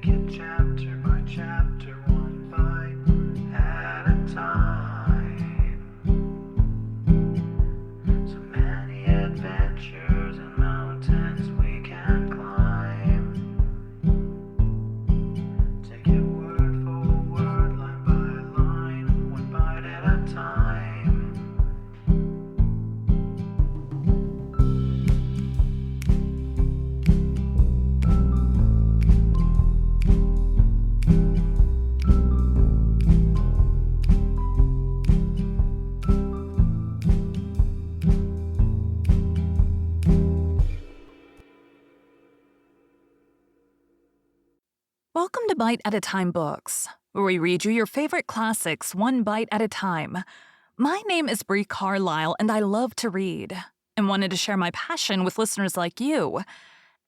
it chapter by chapter, one bite at a time. So many adventures and mountains we can climb. Take it word for word, line by line, one bite at a time. Welcome to Bite at a Time Books, where we read you your favorite classics one bite at a time. My name is Bree Carlile, and I love to read, and wanted to share my passion with listeners like you.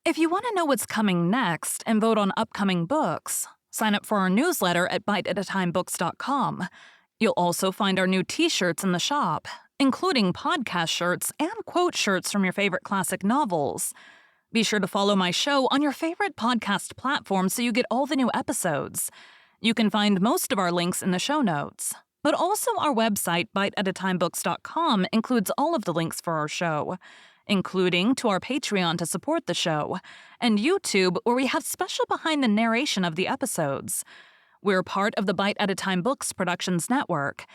If you want to know what's coming next and vote on upcoming books, sign up for our newsletter at biteatatimebooks.com. You'll also find our new t-shirts in the shop, including podcast shirts and quote shirts from your favorite classic novels. Be sure to follow my show on your favorite podcast platform so you get all the new episodes. You can find most of our links in the show notes, but also our website, biteatatimebooks.com, includes all of the links for our show, including to our Patreon to support the show, and YouTube, where we have special behind the narration of the episodes. We're part of the Bite at a Time Books Productions Network.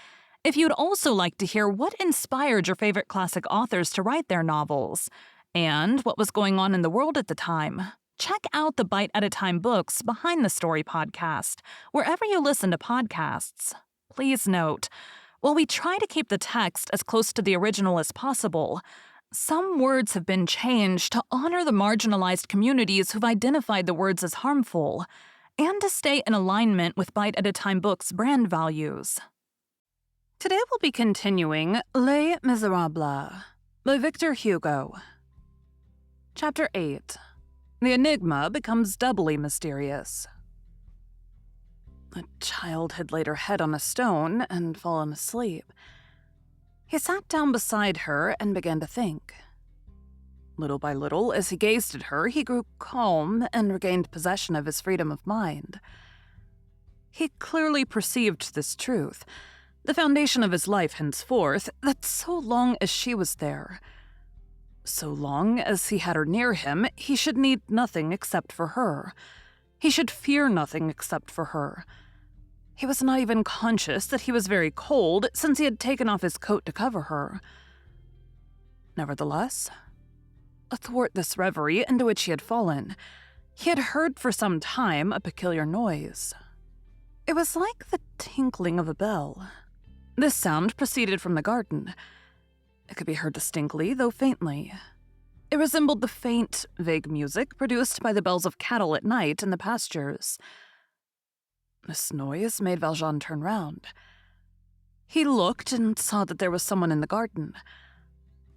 If you'd also like to hear what inspired your favorite classic authors to write their novels, and what was going on in the world at the time, check out the Bite at a Time Books Behind the Story podcast, wherever you listen to podcasts. Please note, while we try to keep the text as close to the original as possible, some words have been changed to honor the marginalized communities who've identified the words as harmful, and to stay in alignment with Bite at a Time Books' brand values. Today we'll be continuing Les Miserables by Victor Hugo. Chapter 8. The enigma becomes doubly mysterious. A child had laid her head on a stone and fallen asleep. He sat down beside her and began to think. Little by little, as he gazed at her, he grew calm and regained possession of his freedom of mind. He clearly perceived this truth, the foundation of his life henceforth, that so long as she was there, so long as he had her near him, he should need nothing except for her. He should fear nothing except for her. He was not even conscious that he was very cold, since he had taken off his coat to cover her. Nevertheless, athwart this reverie into which he had fallen, he had heard for some time a peculiar noise. It was like the tinkling of a bell. This sound proceeded from the garden. It could be heard distinctly, though faintly. It resembled the faint, vague music produced by the bells of cattle at night in the pastures. This noise made Valjean turn round. He looked and saw that there was someone in the garden.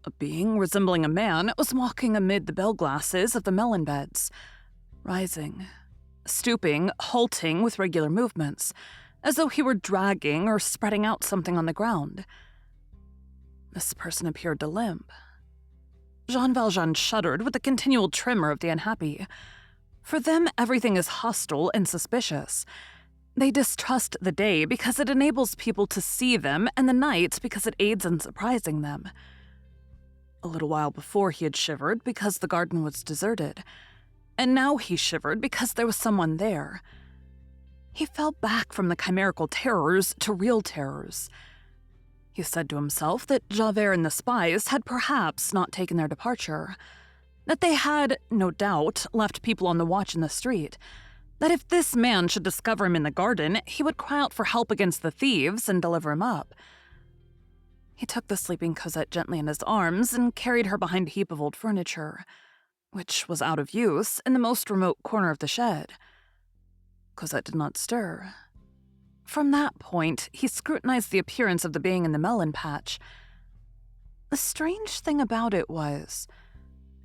A being resembling a man was walking amid the bell glasses of the melon beds, rising, stooping, halting with regular movements, as though he were dragging or spreading out something on the ground. This person appeared to limp. Jean Valjean shuddered with the continual tremor of the unhappy. For them, everything is hostile and suspicious. They distrust the day because it enables people to see them, and the night because it aids in surprising them. A little while before he had shivered because the garden was deserted, and now he shivered because there was someone there. He fell back from the chimerical terrors to real terrors. He said to himself that Javert and the spies had perhaps not taken their departure, that they had, no doubt, left people on the watch in the street, that if this man should discover him in the garden, he would cry out for help against the thieves and deliver him up. He took the sleeping Cosette gently in his arms and carried her behind a heap of old furniture, which was out of use, in the most remote corner of the shed. Cosette did not stir. From that point, he scrutinized the appearance of the being in the melon patch. The strange thing about it was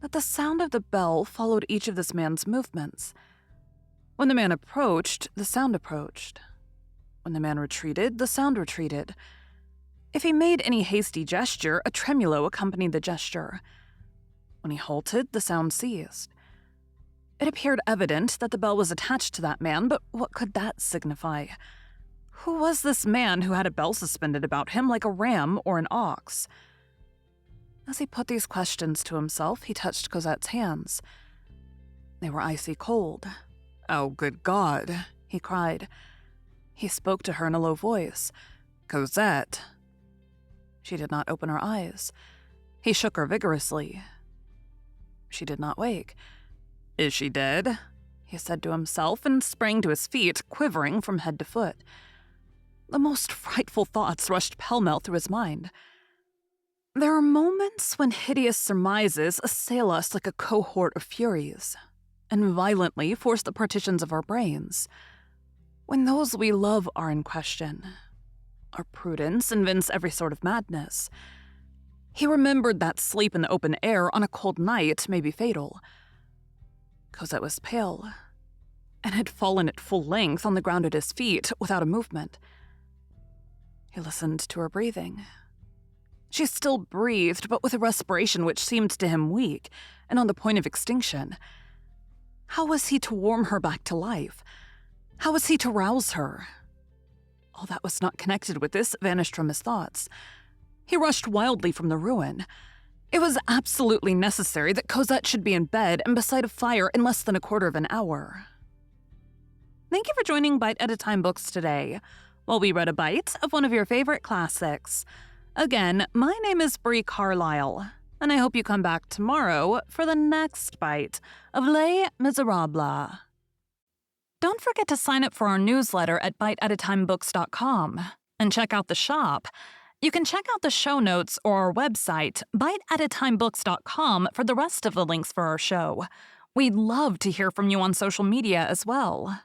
that the sound of the bell followed each of this man's movements. When the man approached, the sound approached. When the man retreated, the sound retreated. If he made any hasty gesture, a tremulo accompanied the gesture. When he halted, the sound ceased. It appeared evident that the bell was attached to that man, but what could that signify? Who was this man who had a bell suspended about him like a ram or an ox? As he put these questions to himself, he touched Cosette's hands. They were icy cold. "Oh, good God," he cried. He spoke to her in a low voice. "Cosette." She did not open her eyes. He shook her vigorously. She did not wake. "Is she dead?" he said to himself, and sprang to his feet, quivering from head to foot. The most frightful thoughts rushed pell-mell through his mind. There are moments when hideous surmises assail us like a cohort of furies, and violently force the partitions of our brains. When those we love are in question, our prudence invents every sort of madness. He remembered that sleep in the open air on a cold night may be fatal. Cosette was pale, and had fallen at full length on the ground at his feet without a movement. He listened to her breathing. She still breathed, but with a respiration which seemed to him weak and on the point of extinction. How was he to warm her back to life? How was he to rouse her? All that was not connected with this vanished from his thoughts. He rushed wildly from the ruin. It was absolutely necessary that Cosette should be in bed and beside a fire in less than a quarter of an hour. Thank you for joining Bite at a Time Books today, while we read a bite of one of your favorite classics. Again, my name is Bree Carlile, and I hope you come back tomorrow for the next bite of Les Miserables. Don't forget to sign up for our newsletter at biteatatimebooks.com and check out the shop. You can check out the show notes or our website, biteatatimebooks.com, for the rest of the links for our show. We'd love to hear from you on social media as well.